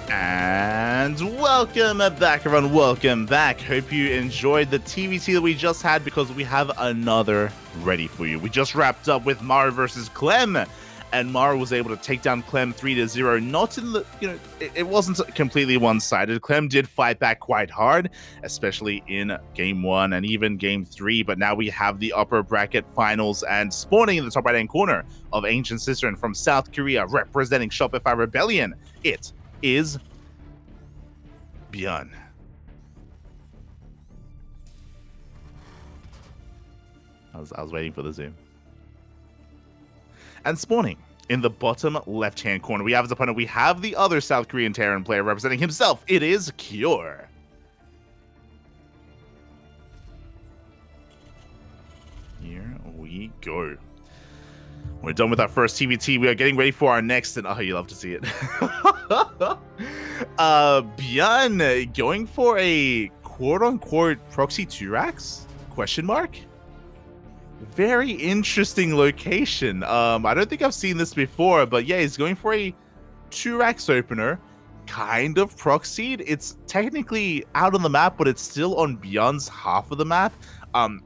And welcome back, everyone. Welcome back. Hope you enjoyed the TvT that we just had, because we have another ready for you. We just wrapped up with Mara versus Clem, and Mara was able to take down Clem 3-0. Not in the, it wasn't completely one-sided. Clem did fight back quite hard, especially in game 1 and even game 3. But now we have the upper bracket finals, and spawning in the top right-hand corner of Ancient Sister and from South Korea, representing Shopify Rebellion, it is ByuN. I was waiting for the zoom. And spawning in the bottom left-hand corner, we have his opponent. We have the other South Korean Terran player representing himself. It is Cure. Here we go. We're done with our first TvT. We are getting ready for our next, and oh, you love to see it. ByuN going for a quote-unquote proxy 2-racks? Question mark? Very interesting location. I don't think I've seen this before, but yeah, he's going for a 2-racks opener, kind of proxied. It's technically out on the map, but it's still on ByuN's half of the map.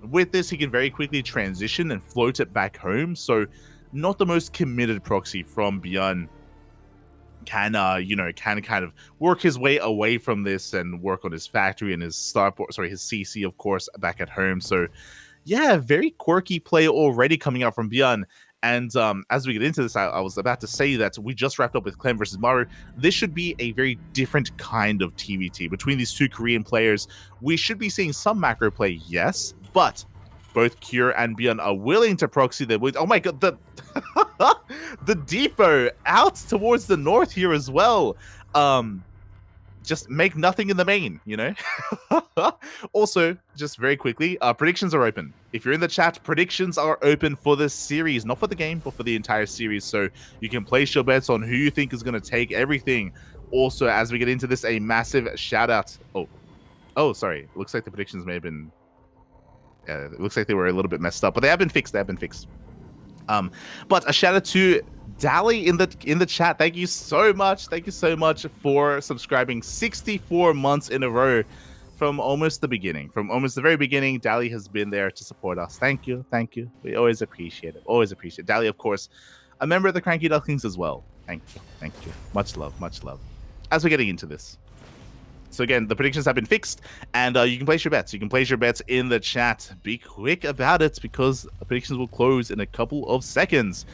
With this, he can very quickly transition and float it back home, so not the most committed proxy from ByuN. Can kind of work his way away from this and work on his factory and his his CC, of course, back at home. So yeah, very quirky play already coming out from ByuN. And as we get into this, I was about to say that we just wrapped up with Clem versus Maru. This should be a very different kind of TvT between these two Korean players. We should be seeing some macro play, yes, but both Cure and ByuN are willing to proxy their woods. Oh my god, the depot out towards the north here as well. Just make nothing in the main, Also, just very quickly, predictions are open. If you're in the chat, predictions are open for this series, not for the game, but for the entire series. So you can place your bets on who you think is going to take everything. Also, as we get into this, a massive shout out. Oh, sorry. Looks like the predictions may have been. It looks like they were a little bit messed up, but they have been fixed. But a shout out to Dally in the chat. Thank you so much. Thank you so much for subscribing 64 months in a row from almost the beginning. From almost the very beginning, Dally has been there to support us. Thank you. Thank you. We always appreciate it. Always appreciate it. Dally, of course, a member of the CranKy Ducklings as well. Thank you. Thank you. Much love. Much love. As we're getting into this. So again, the predictions have been fixed, and you can place your bets. You can place your bets in the chat. Be quick about it, because the predictions will close in a couple of seconds.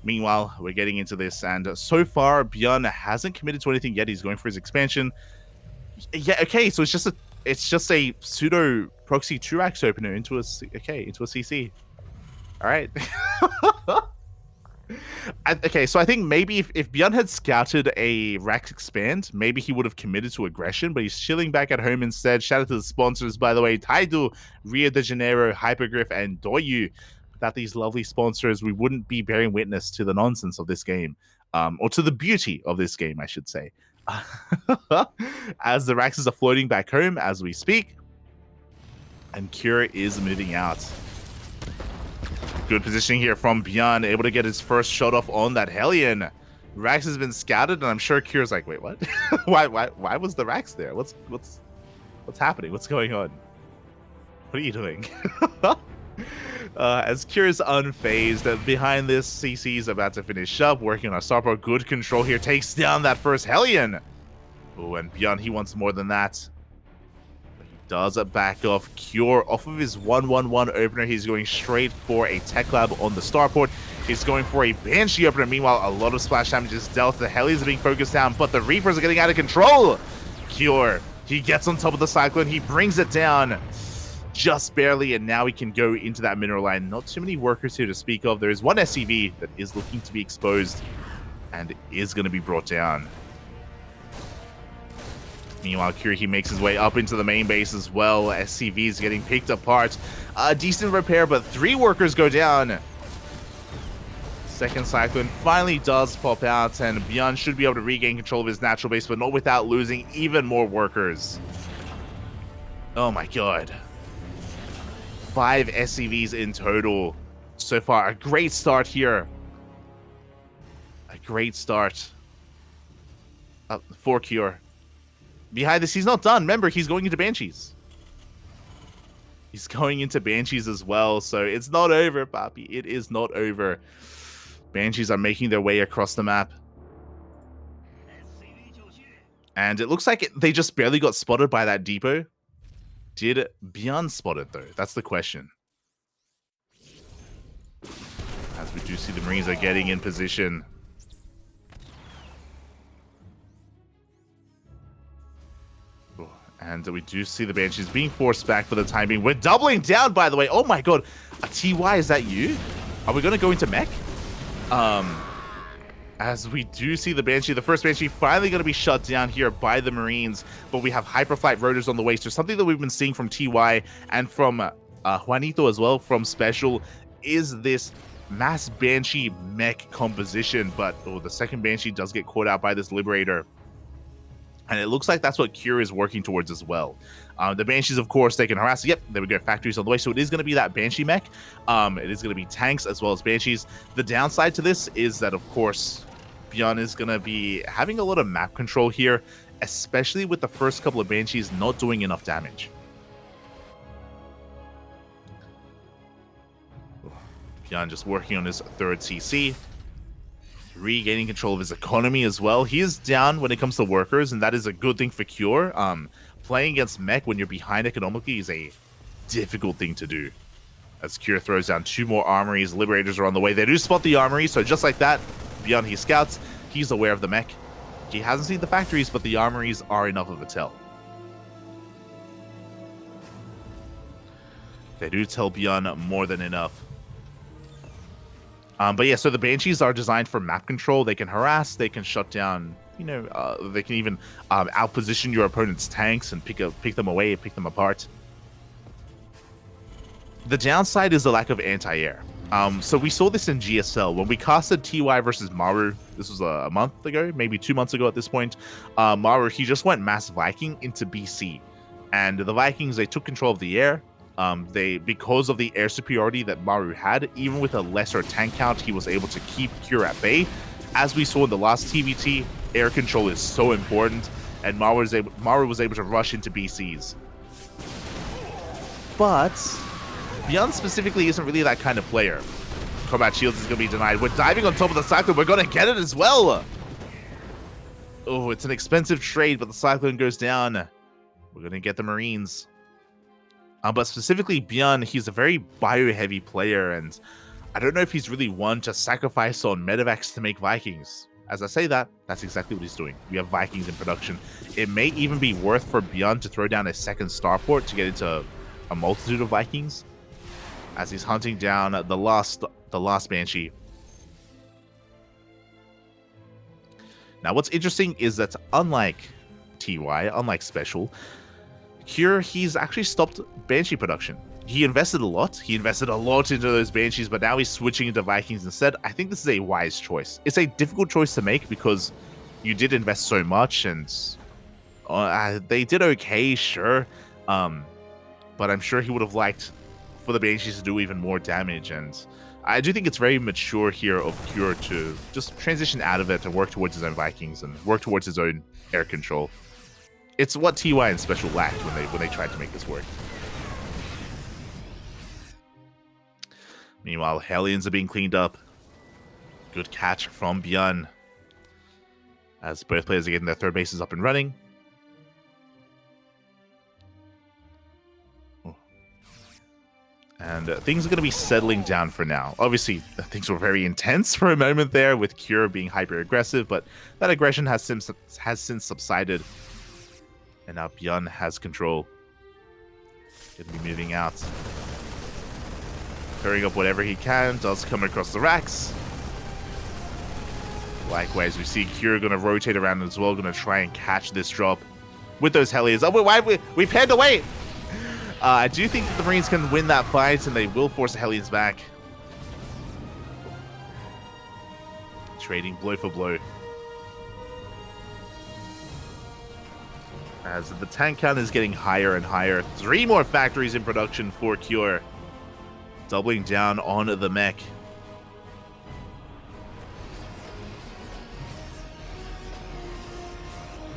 Meanwhile, we're getting into this, and so far, ByuN hasn't committed to anything yet. He's going for his expansion. Yeah, okay, so it's just a pseudo proxy 2-racks opener into a CC. All right. Okay, so I think maybe if ByuN had scouted a Rax expand, maybe he would have committed to aggression, but he's chilling back at home instead. Shout out to the sponsors, by the way, Taidu, Rio de Janeiro, Hypergriff, and Doyu. Without these lovely sponsors, we wouldn't be bearing witness to the nonsense of this game, or to the beauty of this game, I should say. As the Raxes are floating back home as we speak, and Cure is moving out. Good positioning here from ByuN, able to get his first shot off on that Hellion. Rax has been scouted, and I'm sure Cure's like, wait, what? why was the Rax there? What's happening? What's going on? What are you doing? As Cure is unfazed, behind this, CC is about to finish up, working on a Starport. Good control here, takes down that first Hellion. Oh, and ByuN, he wants more than that. Does a back off. Cure off of his 1-1-1 opener. He's going straight for a tech lab on the starport. He's going for a Banshee opener. Meanwhile, a lot of splash damage is dealt. The Hellies are being focused down, but the Reapers are getting out of control. Cure, he gets on top of the Cyclone. He brings it down just barely, and now he can go into that mineral line. Not too many workers here to speak of. There is one SCV that is looking to be exposed and is going to be brought down. Meanwhile, Cure, he makes his way up into the main base as well. SCV is getting picked apart. A decent repair, but 3 workers go down. Second Cyclone finally does pop out, and ByuN should be able to regain control of his natural base, but not without losing even more workers. Oh my god. 5 SCVs in total so far. A great start here. A great start. For Cure. Behind this, he's not done. Remember, he's going into Banshees. He's going into Banshees as well, so it's not over, Papi. It is not over. Banshees are making their way across the map. And it looks like they just barely got spotted by that depot. Did ByuN spot it, though? That's the question. As we do see the Marines are getting in position. And we do see the Banshees being forced back for the time being. We're doubling down, by the way. Oh my god. TY, is that you? Are we going to go into mech? As we do see the Banshee, the first Banshee finally going to be shut down here by the Marines. But we have Hyperflight Rotors on the way. So something that we've been seeing from TY and from Juanito as well, from Special, is this mass Banshee mech composition. But the second Banshee does get caught out by this Liberator. And it looks like that's what Cure is working towards as well. The Banshees, of course, they can harass. Yep, there we go. Factories on the way. So it is going to be that Banshee mech. It is going to be tanks as well as Banshees. The downside to this is that, of course, ByuN is going to be having a lot of map control here, especially with the first couple of Banshees not doing enough damage. ByuN just working on his third CC. Regaining control of his economy as well. He is down when it comes to workers, and that is a good thing for Cure. Playing against mech when you're behind economically is a difficult thing to do. As Cure throws down 2 more armories, Liberators are on the way. They do spot the armory, so just like that, ByuN, he scouts. He's aware of the mech. He hasn't seen the factories, but the armories are enough of a tell. They do tell ByuN more than enough. But yeah, so the Banshees are designed for map control. They can harass, they can shut down, they can even outposition your opponent's tanks and pick them away, pick them apart. The downside is the lack of anti-air. So we saw this in GSL when we casted TY versus Maru. This was a month ago, maybe 2 months ago at this point. Maru, he just went mass Viking into BC, and the Vikings, they took control of the air. Because of the air superiority that Maru had, even with a lesser tank count, he was able to keep Cure at bay. As we saw in the last TvT, air control is so important, and Maru was able to rush into BCs. But ByuN specifically isn't really that kind of player. Combat shields is going to be denied. We're diving on top of the Cyclone. We're going to get it as well. Oh, it's an expensive trade, but the Cyclone goes down. We're going to get the Marines. But specifically, ByuN, he's a very bio-heavy player, and I don't know if he's really one to sacrifice on medevacs to make Vikings. As I say that, that's exactly what he's doing. We have Vikings in production. It may even be worth for ByuN to throw down a second starport to get into a multitude of Vikings, as he's hunting down the last Banshee. Now, what's interesting is that unlike TY, unlike Special, Cure, he's actually stopped Banshee production. He invested a lot. He invested a lot into those Banshees, but now he's switching into Vikings instead. I think this is a wise choice. It's a difficult choice to make because you did invest so much, and they did okay, sure. But I'm sure he would have liked for the Banshees to do even more damage, and I do think it's very mature here of Cure to just transition out of it and work towards his own Vikings and work towards his own air control. It's what TY and Special lacked when they tried to make this work. Meanwhile, Hellions are being cleaned up. Good catch from ByuN, as both players are getting their third bases up and running. And things are going to be settling down for now. Obviously, things were very intense for a moment there, with Cure being hyper-aggressive, but that aggression has since subsided. And now ByuN has control. Going to be moving out. Clearing up whatever he can. Does come across the racks. Likewise, we see Cure going to rotate around as well. Going to try and catch this drop with those Hellions. Oh, why have we panned away? I do think that the Marines can win that fight, and they will force the Hellions back. Trading blow for blow. As the tank count is getting higher and higher. 3 more factories in production for Cure. Doubling down on the mech.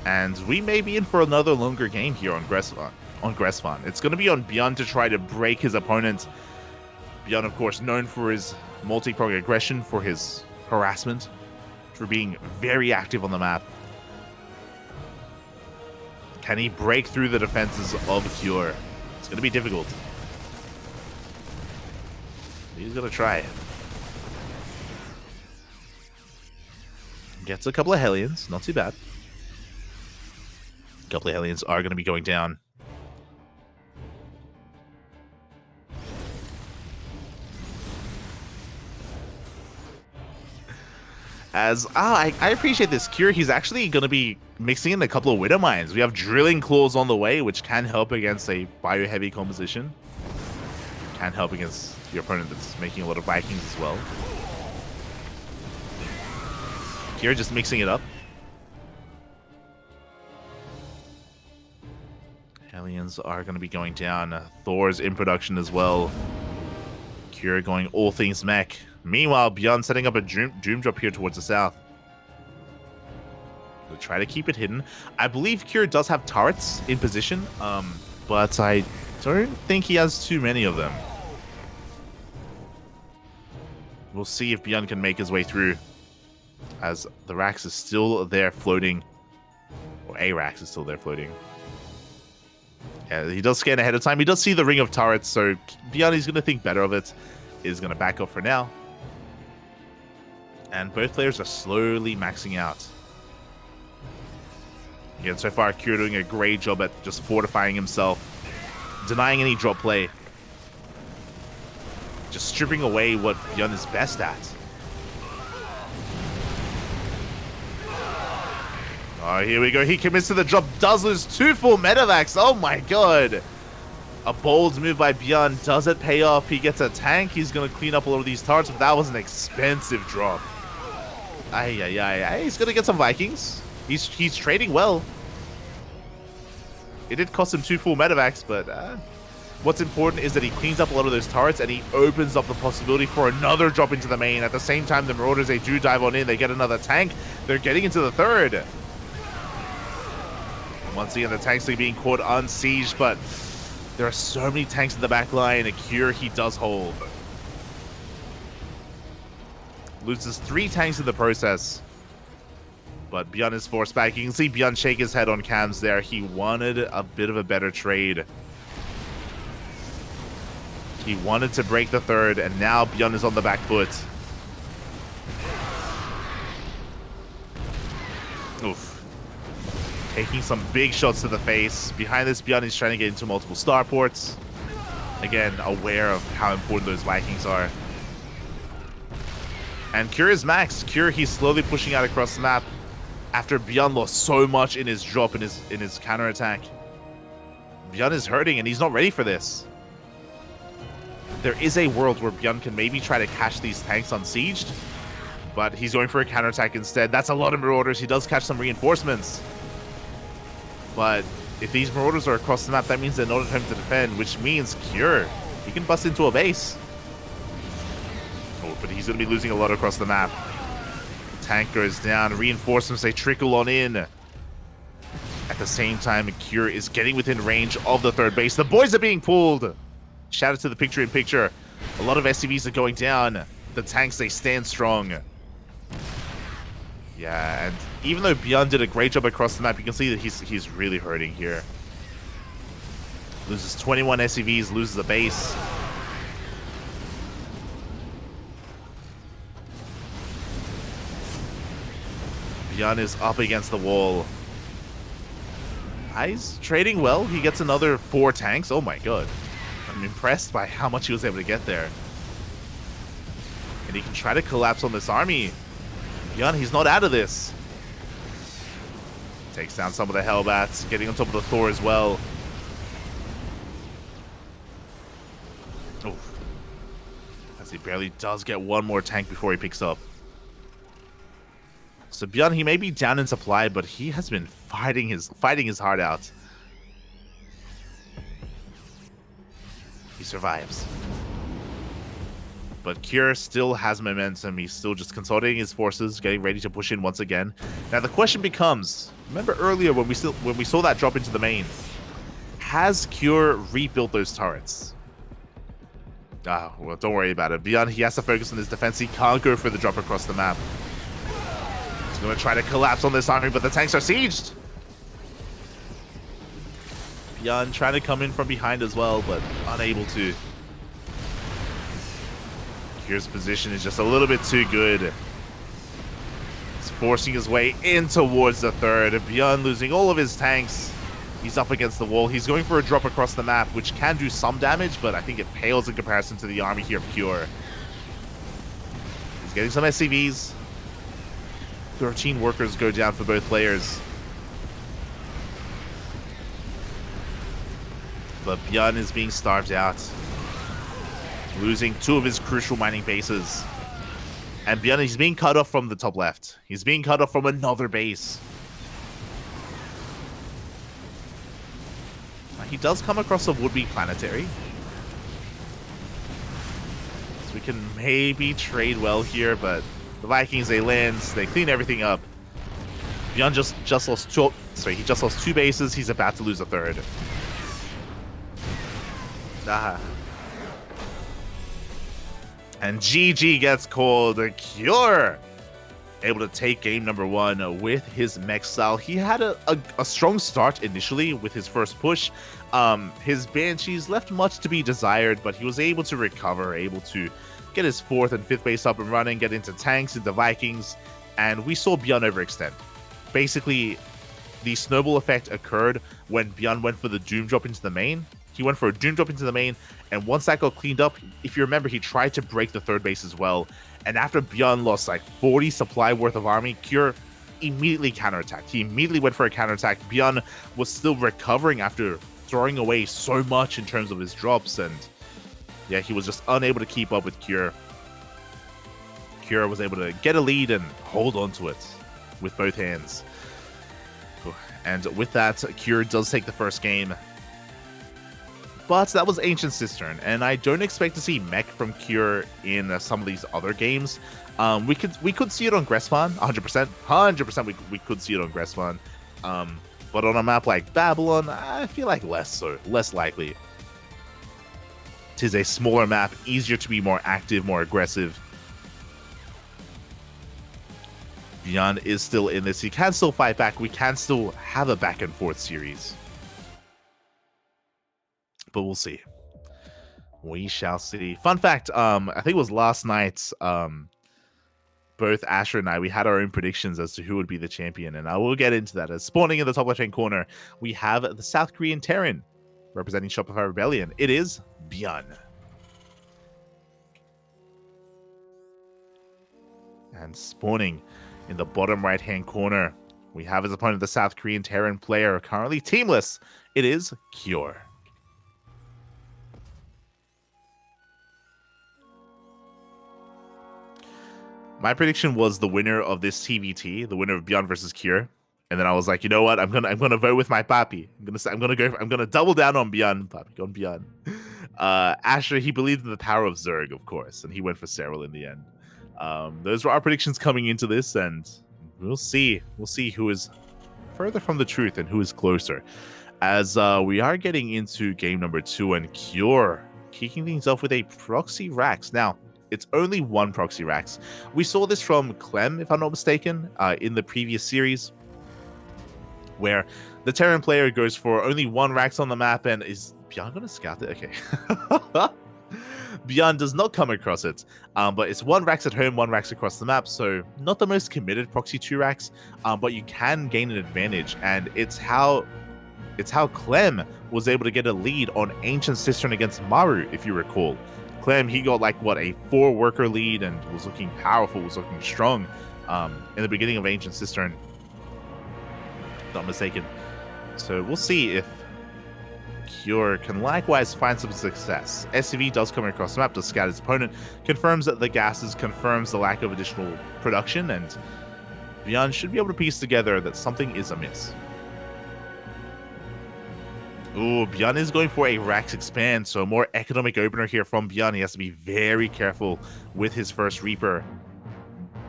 And we may be in for another longer game here on Gressvan. It's going to be on ByuN to try to break his opponent. ByuN, of course, known for his multi-prong aggression, for his harassment, for being very active on the map. Can he break through the defenses of Cure? It's going to be difficult. He's going to try. Gets a couple of Hellions, not too bad. A couple of Hellions are going to be going down. I appreciate this Cure. He's actually going to be mixing in a couple of Widow Mines. We have Drilling Claws on the way, which can help against a bio-heavy composition. Can help against your opponent that's making a lot of Vikings as well. Cure just mixing it up. Hellions are going to be going down. Thor's in production as well. Cure going all things mech. Meanwhile, ByuN setting up a Doom Drop here towards the south. We'll try to keep it hidden. I believe Cure does have turrets in position, but I don't think he has too many of them. We'll see if ByuN can make his way through, as the Rax is still there floating. Or a Rax is still there floating. Yeah, he does scan ahead of time. He does see the ring of turrets, so ByuN is going to think better of it. Is going to back up for now. And both players are slowly maxing out. Again, so far, Cure doing a great job at just fortifying himself, denying any drop play. Just stripping away what ByuN is best at. Oh, here we go. He commits to the drop. Does lose 2 full medevacs. Oh my god. A bold move by ByuN. Does it pay off? He gets a tank. He's going to clean up a lot of these turrets, but that was an expensive drop. He's going to get some Vikings. He's trading well. It did cost him 2 full medevacs, but what's important is that he cleans up a lot of those turrets and he opens up the possibility for another drop into the main. At the same time, the Marauders, they do dive on in. They get another tank. They're getting into the third. Once again, the tanks are being caught unsieged, but there are so many tanks in the back line. A Cure, he does hold. Loses 3 tanks in the process. But ByuN is forced back. You can see ByuN shake his head on cams there. He wanted a bit of a better trade. He wanted to break the third, and now ByuN is on the back foot. Oof. Taking some big shots to the face. Behind this, ByuN is trying to get into multiple starports. Again, aware of how important those Vikings are. And Cure is max. Cure, he's slowly pushing out across the map after ByuN lost so much in his drop, in his counterattack. ByuN is hurting, and he's not ready for this. There is a world where ByuN can maybe try to catch these tanks unsieged, but he's going for a counterattack instead. That's a lot of Marauders. He does catch some reinforcements. But if these Marauders are across the map, that means they're not at home to defend, which means Cure, he can bust into a base. Oh, but he's going to be losing a lot across the map. The tank goes down. Reinforcements, they trickle on in. At the same time, Cure is getting within range of the third base. The boys are being pulled. Shout out to the picture-in-picture. A lot of SCVs are going down. The tanks, they stand strong. Yeah, and even though ByuN did a great job across the map, you can see that he's really hurting here. Loses 21 SCVs, loses the base. ByuN is up against the wall. He's trading well. He gets another 4 tanks. Oh my god. I'm impressed by how much he was able to get there. And he can try to collapse on this army. ByuN, he's not out of this. Takes down some of the Hellbats, getting on top of the Thor as well. Oof. As he barely does get one more tank before he picks up. So ByuN, he may be down in supply, but he has been fighting his heart out. He survives. But Cure still has momentum. He's still just consolidating his forces, getting ready to push in once again. Now the question becomes, Remember earlier when we saw that drop into the main? Has Cure rebuilt those turrets? Ah, well, don't worry about it. ByuN, he has to focus on his defense. He can't go for the drop across the map. He's going to try to collapse on this army, but the tanks are sieged. ByuN trying to come in from behind as well, but unable to. Cure's position is just a little bit too good. He's forcing his way in towards the third. ByuN losing all of his tanks. He's up against the wall. He's going for a drop across the map, which can do some damage, but I think it pales in comparison to the army here of Cure. He's getting some SCVs. 13 workers go down for both players. But ByuN is being starved out, losing 2 of his crucial mining bases. And ByuN, he's being cut off from the top left. He's being cut off from another base. He does come across a would-be planetary. So we can maybe trade well here, but the Vikings, they land, they clean everything up. ByuN just lost 2, he just lost 2 bases. He's about to lose a third. And GG gets called. Cure able to take game number 1 with his mech style. He had a strong start initially with his first push. His Banshees left much to be desired, but he was able to recover, able to get his 4th and 5th base up and running, get into tanks, into Vikings, and we saw ByuN overextend. Basically, the snowball effect occurred when ByuN went for the Doom drop into the main. He went for a Doom drop into the main, and once that got cleaned up, if you remember, he tried to break the 3rd base as well. And after ByuN lost like 40 supply worth of army, Cure immediately counterattacked. He immediately went for a counterattack. ByuN was still recovering after throwing away so much in terms of his drops, and yeah, he was just unable to keep up with Cure. Cure was able to get a lead and hold on to it with both hands. And with that, Cure does take the first game. But that was Ancient Cistern, and I don't expect to see mech from Cure in some of these other games. We could see it on Gressfan, 100%. We could see it on Gressfan. But on a map like Babylon, I feel like less likely. Tis a smaller map, easier to be more active, more aggressive. ByuN is still in this. He can still fight back. We can still have a back and forth series. But we'll see. We shall see. Fun fact, I think it was last night, both Asher and I, we had our own predictions as to who would be the champion, and I will get into that. As spawning in the top left-hand corner, we have the South Korean Terran, representing Shopify Rebellion. It is ByuN. And spawning in the bottom right-hand corner, we have his opponent, the South Korean Terran player, currently teamless. It is Cure. My prediction was the winner of this TvT, the winner of ByuN versus Cure, and then I was like, you know what? I'm gonna vote with my papi. I'm gonna double down on ByuN, papi, on ByuN. Asher, he believed in the power of Zerg, of course, and he went for Cyril in the end. Those were our predictions coming into this, and we'll see who is further from the truth and who is closer. As we are getting into game number 2, and Cure kicking things off with a proxy Rax. Now, it's only 1 proxy Rax. We saw this from Clem, if I'm not mistaken, in the previous series, where the Terran player goes for only 1 Rax on the map, and is ByuN gonna scout it? Okay. ByuN does not come across it, but it's 1 Rax at home, 1 Rax across the map, so not the most committed proxy 2 Rax, but you can gain an advantage, and it's how Clem was able to get a lead on Ancient Cistern against Maru, if you recall. Clem, he got like, what, a 4 worker lead and was looking powerful, was looking strong in the beginning of Ancient Cistern. If not mistaken. So we'll see if Cure can likewise find some success. SCV does come across the map to scout his opponent, confirms that the gases, confirms the lack of additional production, and ByuN should be able to piece together that something is amiss. Ooh, ByuN is going for a Rax expand, so a more economic opener here from ByuN. He has to be very careful with his first Reaper.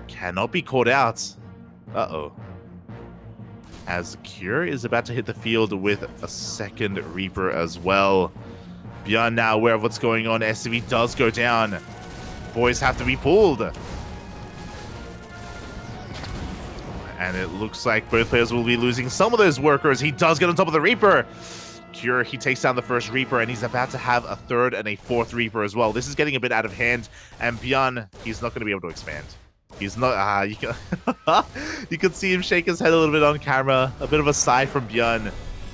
Cannot be caught out. Uh-oh. as Cure is about to hit the field with a second Reaper as well. ByuN now aware of what's going on. SCV does go down. Boys have to be pulled. And it looks like both players will be losing some of those workers. He does get on top of the Reaper. Cure, he takes down the first Reaper, and he's about to have a third and a fourth Reaper as well. This is getting a bit out of hand, and ByuN, he's not going to be able to expand. He's not, you can, you can see him shake his head a little bit on camera. A bit of a sigh from ByuN.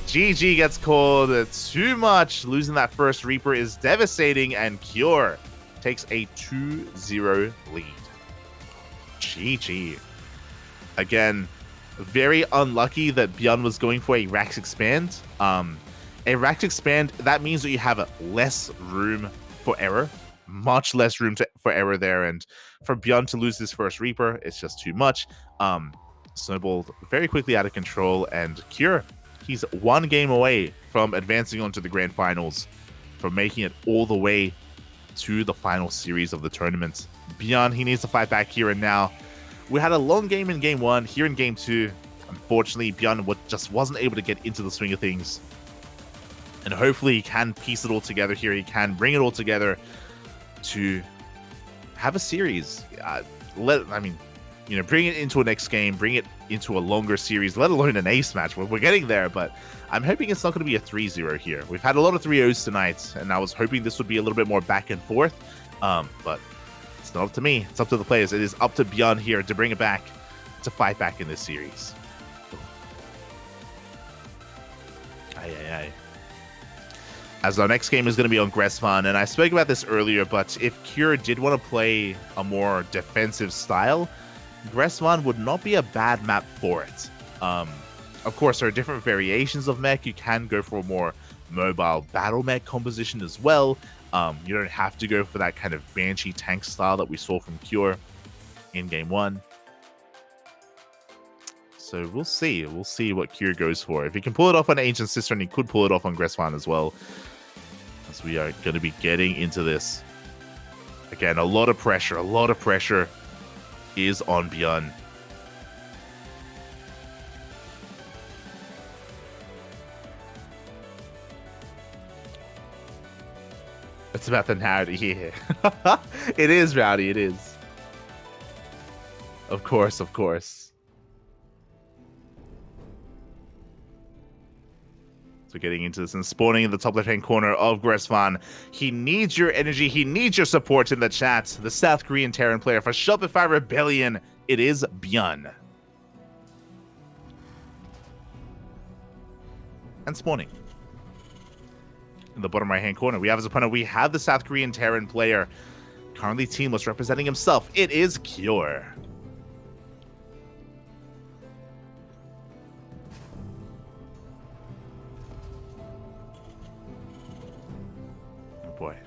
GG gets called too much. Losing that first Reaper is devastating, and Cure takes a 2-0 lead. GG. Again, very unlucky that ByuN was going for a Rax Expand. A Rax Expand, that means that you have less room for error. Much less room for error there. And for ByuN to lose this first Reaper, it's just too much. Snowballed very quickly out of control. And Cure, he's one game away from advancing on to the grand finals, from making it all the way to the final series of the tournament. ByuN, he needs to fight back here and now. We had a long game in game one. Here in game two, unfortunately, ByuN just wasn't able to get into the swing of things. And hopefully he can piece it all together here. He can bring it all together to have a series. Bring it into a next game, bring it into a longer series, let alone an ace match. We're getting there, but I'm hoping it's not going to be a 3-0 here. We've had a lot of 3-0s tonight, and I was hoping this would be a little bit more back and forth. But it's not up to me. It's up to the players. It is up to ByuN here to bring it back, to fight back in this series. As our next game is going to be on Gresvan, and I spoke about this earlier, but if Cure did want to play a more defensive style, Gresvan would not be a bad map for it. Of course, there are different variations of mech. You can go for a more mobile battle mech composition as well. You don't have to go for that kind of Banshee tank style that we saw from Cure in game one. So we'll see. We'll see what Cure goes for. If he can pull it off on Ancient Sister, and he could pull it off on Gresvan as well. As we are going to be getting into this. Again, a lot of pressure. A lot of pressure is on ByuN. It's about the narrative here. It is, Rowdy. It is. Of course, of course. So getting into this and spawning in the top left-hand corner of Gresvan. He needs your energy. He needs your support in the chat. The South Korean Terran player for Shopify Rebellion. It is ByuN. And spawning. In the bottom right-hand corner, we have his opponent. We have the South Korean Terran player. Currently teamless, representing himself. It is Cure. Boy.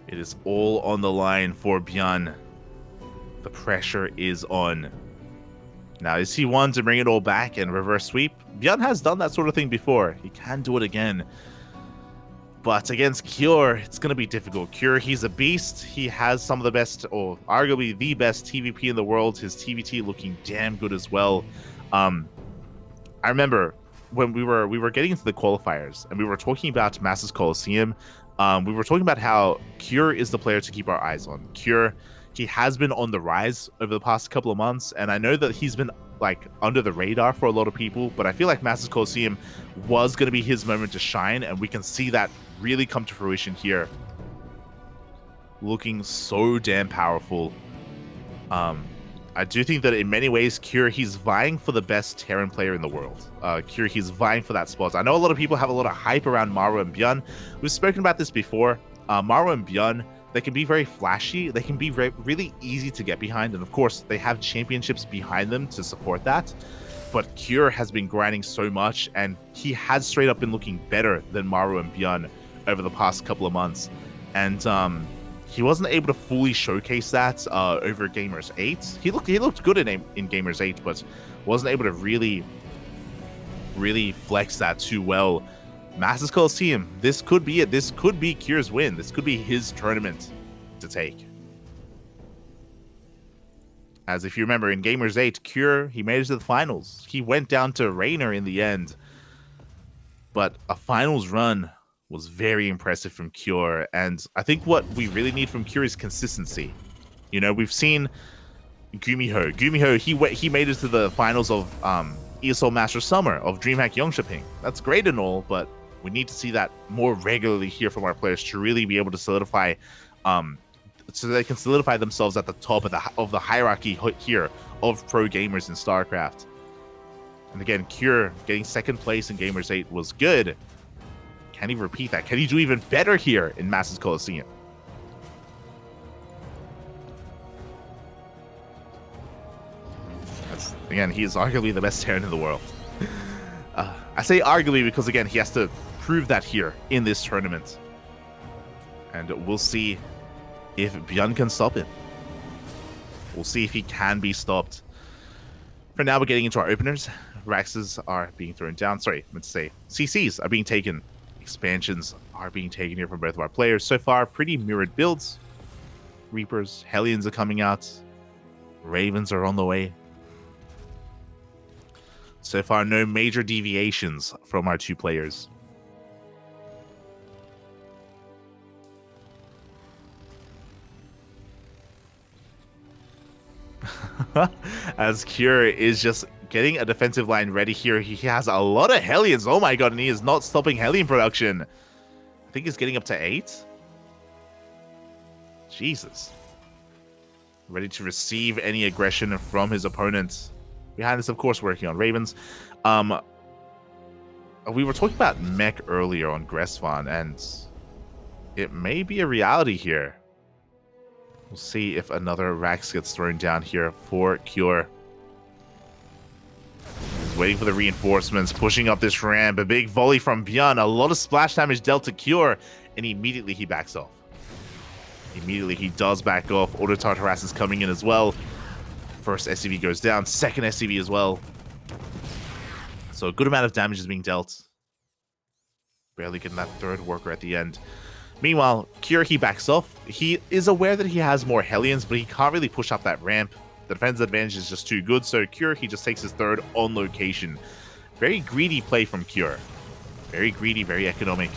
It is all on the line for ByuN. The pressure is on. Now, is he one to bring it all back and reverse sweep? ByuN has done that sort of thing before. He can do it again. But against Cure, it's going to be difficult. Cure, he's a beast. He has some of the best, or arguably the best TvP in the world. His TvT looking damn good as well. I remember when we were getting into the qualifiers and we were talking about Masters Coliseum, we were talking about how Cure is the player to keep our eyes on. Cure, he has been on the rise over the past couple of months, and I know that he's been like under the radar for a lot of people, but I feel like Masters Coliseum was going to be his moment to shine, and we can see that really come to fruition here. Looking so damn powerful. I do think that in many ways, Cure, he's vying for the best Terran player in the world. Cure, he's vying for that spot. I know a lot of people have a lot of hype around Maru and ByuN. We've spoken about this before. Maru and ByuN, they can be very flashy. They can be really easy to get behind. And of course, they have championships behind them to support that. But Cure has been grinding so much, and he has straight up been looking better than Maru and ByuN over the past couple of months. And he wasn't able to fully showcase that over Gamers 8. He looked good in Gamers 8, but wasn't able to really flex that too well. Masters Coliseum, this could be it. This could be Cure's win. This could be his tournament to take. As if you remember, in Gamers 8, Cure, he made it to the finals. He went down to Reigner in the end. But a finals run was very impressive from Cure. And I think what we really need from Cure is consistency. You know, we've seen Gumiho. Gumiho, he made it to the finals of ESL Master Summer of DreamHack Yongshipping. That's great and all, but we need to see that more regularly here from our players to really be able to solidify, so they can solidify themselves at the top of the hierarchy here of pro gamers in StarCraft. And again, Cure getting second place in Gamers 8 was good. Can he repeat that? Can he do even better here in Masters Coliseum? Again, he is arguably the best Terran in the world. I say arguably because, again, he has to prove that here in this tournament. And we'll see if ByuN can stop him. We'll see if he can be stopped. For now, we're getting into our openers. Raxes are being thrown down. Sorry, I meant to say CCs are being taken. Expansions are being taken here from both of our players. So far, pretty mirrored builds. Reapers, Hellions are coming out. Ravens are on the way. So far, no major deviations from our two players. As Cure is just getting a defensive line ready here. He has a lot of Hellions. Oh my god, and he is not stopping Hellion production. I think he's getting up to 8. Jesus. Ready to receive any aggression from his opponents. Behind this, of course, working on Ravens. We were talking about mech earlier on Gressvan, and it may be a reality here. We'll see if another Rax gets thrown down here for Cure. He's waiting for the reinforcements, pushing up this ramp. A big volley from ByuN. A lot of splash damage dealt to Cure, and immediately he backs off. Immediately he does back off. Autotart harass is coming in as well. First SCV goes down, second SCV as well. So a good amount of damage is being dealt. Barely getting that third worker at the end. Meanwhile, Cure, he backs off. He is aware that he has more Hellions, but he can't really push up that ramp. The defense advantage is just too good, so Cure, he just takes his third on location. Very greedy play from Cure. Very greedy, very economic.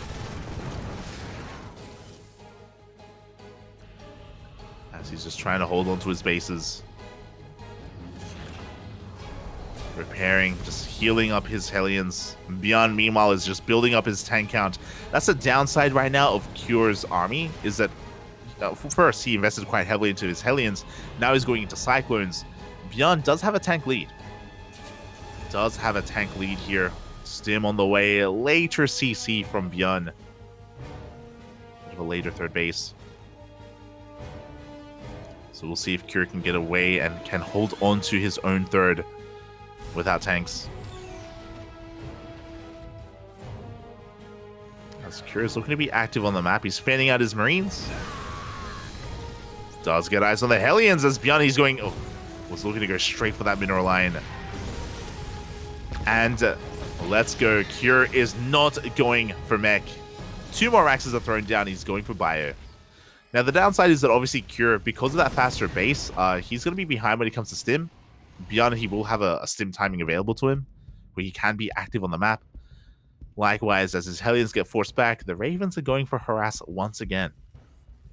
As he's just trying to hold on to his bases. Repairing, just healing up his Hellions. ByuN, meanwhile, is just building up his tank count. That's the downside right now of Cure's army, is that first, he invested quite heavily into his Hellions. Now he's going into Cyclones. ByuN does have a tank lead. Does have a tank lead here. Stim on the way. Later CC from ByuN. A later third base. So we'll see if Cure can get away and can hold on to his own third without tanks. As Cure is looking to be active on the map. He's fanning out his Marines. Does get eyes on the Hellions as ByuN, he's going... Oh, was looking to go straight for that mineral line. And let's go. Cure is not going for mech. 2 more Raxes are thrown down. He's going for Bio. Now, the downside is that obviously Cure, because of that faster base, he's going to be behind when it comes to Stim. ByuN, he will have a Stim timing available to him, where he can be active on the map. Likewise, as his Hellions get forced back, the Ravens are going for harass once again.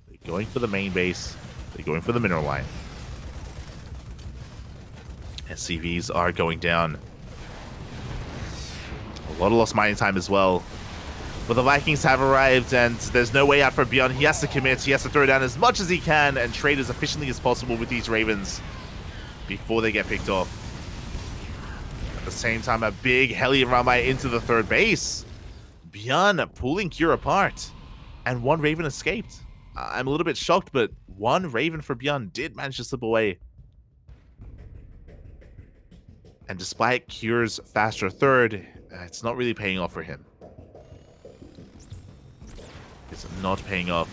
They're going for the main base. They're going for the mineral line. SCVs are going down. A lot of lost mining time as well. But the Vikings have arrived, and there's no way out for ByuN. He has to commit. He has to throw down as much as he can and trade as efficiently as possible with these Ravens before they get picked off. At the same time, a big Hellion run by into the third base. ByuN pulling Cure apart, and 1 Raven escaped. I'm a little bit shocked, but 1 Raven for ByuN did manage to slip away. And despite Cure's faster third, it's not really paying off for him. It's not paying off.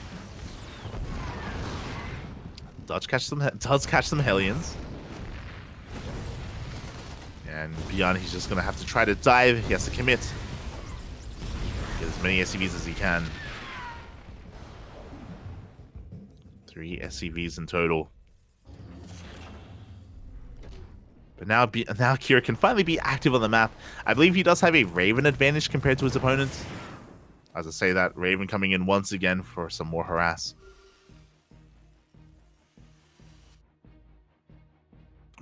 Does catch some Hellions. And ByuN, he's just going to have to try to dive. He has to commit. Get as many SCVs as he can. 3 SCVs in total. But now Kira can finally be active on the map. I believe he does have a Raven advantage compared to his opponents. As I say that, Raven coming in once again for some more harass.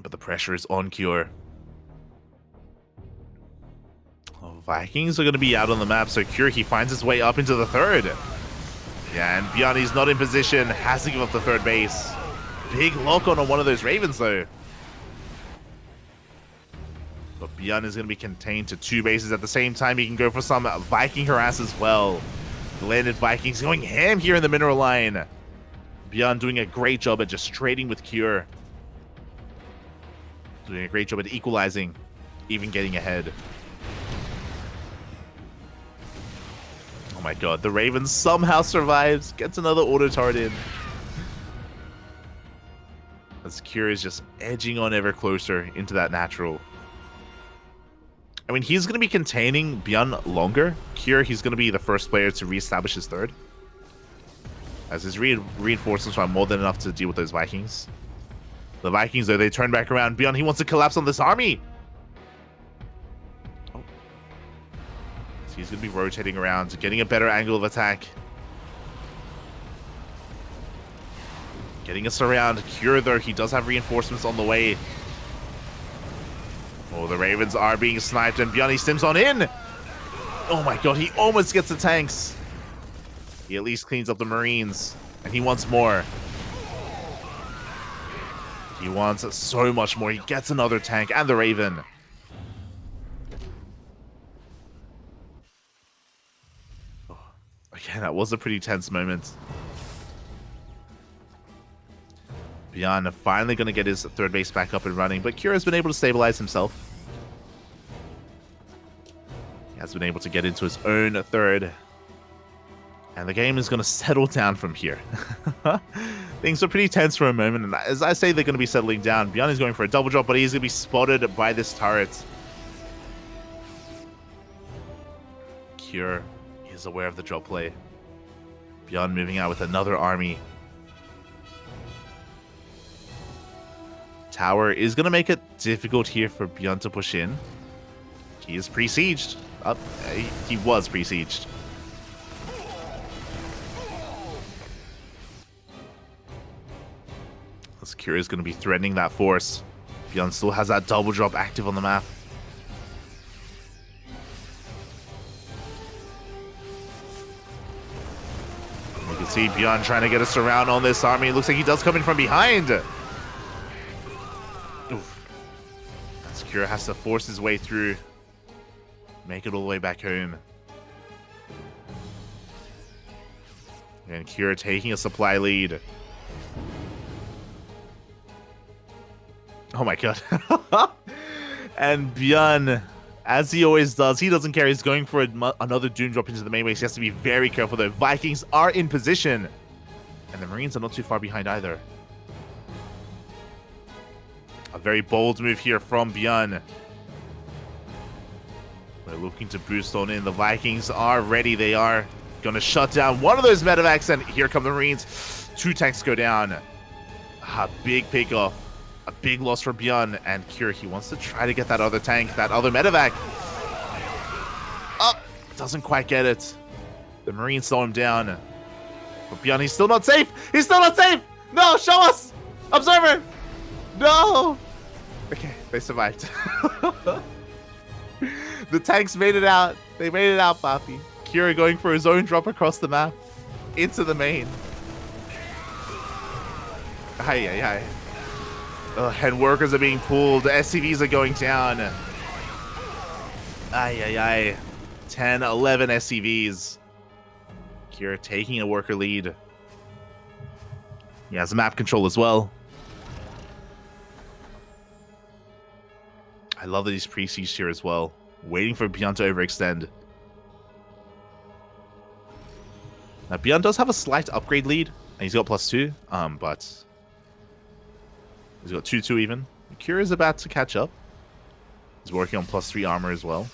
But the pressure is on Kira. Oh, Vikings are going to be out on the map, so Kira, he finds his way up into the third. Yeah, and ByuN, he's not in position, has to give up the third base. Big lock on one of those Ravens, though. But ByuN is going to be contained to 2 bases at the same time. He can go for some Viking harass as well. The landed Vikings going ham here in the mineral line. ByuN doing a great job at just trading with Cure. Doing a great job at equalizing, even getting ahead. Oh my god, the Raven somehow survives, gets another auto turret in. As Cure is just edging on ever closer into that natural. I mean, he's going to be containing ByuN longer. Cure, he's going to be the first player to reestablish his third. As his reinforcements are more than enough to deal with those Vikings. The Vikings, though, they turn back around. ByuN, he wants to collapse on this army. Oh. So he's going to be rotating around, getting a better angle of attack. Getting us around. Cure, though, he does have reinforcements on the way. Oh, the Ravens are being sniped, and ByuN, he stims on in. Oh my god, he almost gets the tanks. He at least cleans up the Marines, and he wants more. He wants so much more. He gets another tank and the Raven. Oh, again, that was a pretty tense moment. ByuN finally going to get his third base back up and running, but Cure has been able to stabilize himself. He has been able to get into his own third. And the game is going to settle down from here. Things are pretty tense for a moment, and as I say, they're going to be settling down. ByuN is going for a double drop, but he's going to be spotted by this turret. Cure is aware of the drop play. ByuN moving out with another army. Tower is going to make it difficult here for ByuN to push in. He is pre-sieged. He was pre-sieged. This Cure is going to be threatening that force. ByuN still has that double drop active on the map. You can see ByuN trying to get a surround on this army. It looks like he does come in from behind. Oof. As Cure has to force his way through. Make it all the way back home. And Cure taking a supply lead. Oh my god. And ByuN, as he always does, he doesn't care. He's going for another Doom drop into the main base. He has to be very careful though. Vikings are in position. And the Marines are not too far behind either. A very bold move here from ByuN. They're looking to boost on in. The Vikings are ready. They are going to shut down one of those medevacs, and here come the Marines. 2 tanks go down. Big pick-off. A big loss for ByuN, and Cure, he wants to try to get that other tank, that other medevac. Doesn't quite get it. The Marines slow him down. But ByuN, he's still not safe. He's still not safe. No, show us. Observer. No. Okay, they survived. The tanks made it out. They made it out, Papi. Cure going for his own drop across the map. Into the main. Ay. And workers are being pulled. SCVs are going down. Ay. 10, 11 SCVs. Cure taking a worker lead. He has map control as well. I love that he's pre-sieged here as well. Waiting for ByuN to overextend. Now, ByuN does have a slight upgrade lead. And he's got +2, but he's got 2-2 even. Cure is about to catch up. He's working on +3 armor as well.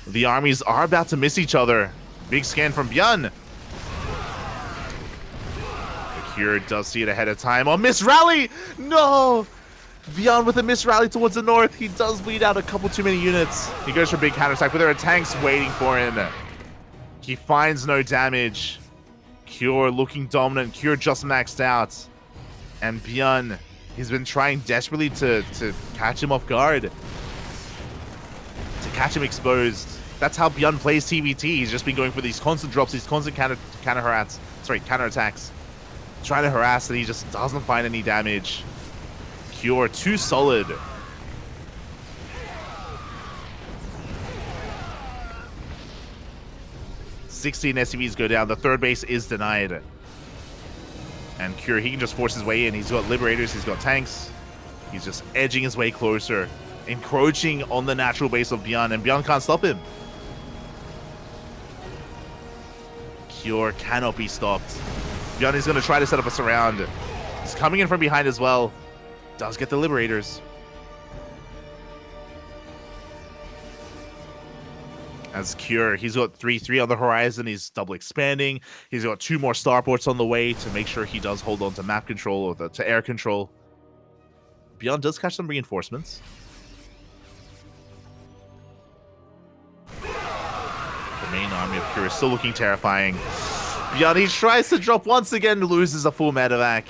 The armies are about to miss each other. Big scan from ByuN. Cure does see it ahead of time. Oh, miss rally! No! ByuN with a missed rally towards the north. He does bleed out a couple too many units. He goes for a big counterattack, but there are tanks waiting for him. He finds no damage. Cure looking dominant. Cure just maxed out. And ByuN, he's been trying desperately to catch him off guard. To catch him exposed. That's how ByuN plays TvT. He's just been going for these constant drops, these constant counterattacks. Trying to harass, and he just doesn't find any damage. Cure too solid. 16 SCVs go down. The third base is denied. And Cure, he can just force his way in. He's got Liberators, he's got tanks. He's just edging his way closer, encroaching on the natural base of ByuN, and ByuN can't stop him. Cure cannot be stopped. ByuN is going to try to set up a surround. He's coming in from behind as well. Does get the Liberators. As Cure, he's got 3-3 on the horizon. He's double expanding. He's got 2 more starports on the way to make sure he does hold on to map control or to air control. ByuN does catch some reinforcements. The main army of Cure is still looking terrifying. ByuN, he tries to drop once again, loses a full medevac.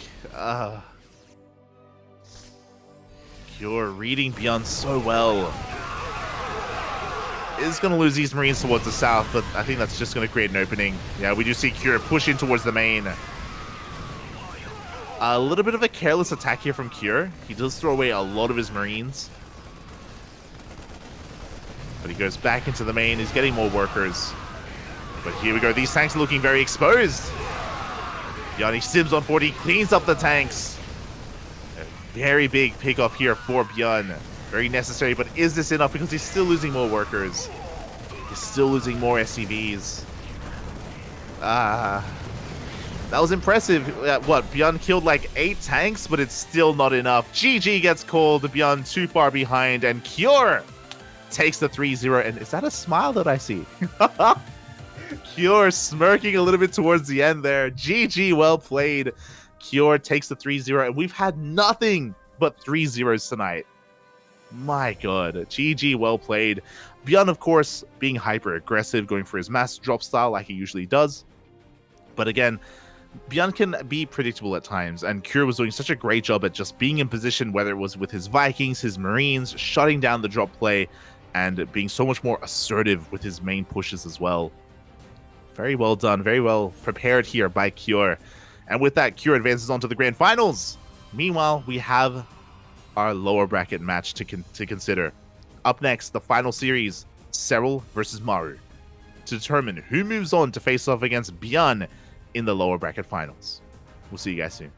Cure reading ByuN so well. Is going to lose these Marines towards the south, but I think that's just going to create an opening. Yeah, we do see Cure push in towards the main. A little bit of a careless attack here from Cure. He does throw away a lot of his Marines. But he goes back into the main. He's getting more workers. But here we go. These tanks are looking very exposed. ByuN, he sims on 40, cleans up the tanks. A very big pick-off here for ByuN. Very necessary, but is this enough? Because he's still losing more workers. He's still losing more SCVs. That was impressive. What, ByuN killed like 8 tanks, but it's still not enough. GG gets called. ByuN too far behind, and Cure takes the 3-0. And is that a smile that I see? Cure smirking a little bit towards the end there. GG, well played. Cure takes the 3-0, and we've had nothing but 3-0s tonight. My god, GG, well played. ByuN, of course, being hyper aggressive, going for his mass drop style like he usually does. But again, ByuN can be predictable at times, and Cure was doing such a great job at just being in position, whether it was with his Vikings, his Marines, shutting down the drop play, and being so much more assertive with his main pushes as well. Very well done, very well prepared here by Cure. And with that, Cure advances on to the grand finals. Meanwhile, we have our lower bracket match to consider. Up next, the final series, Serral versus Maru, to determine who moves on to face off against ByuN in the lower bracket finals. We'll see you guys soon.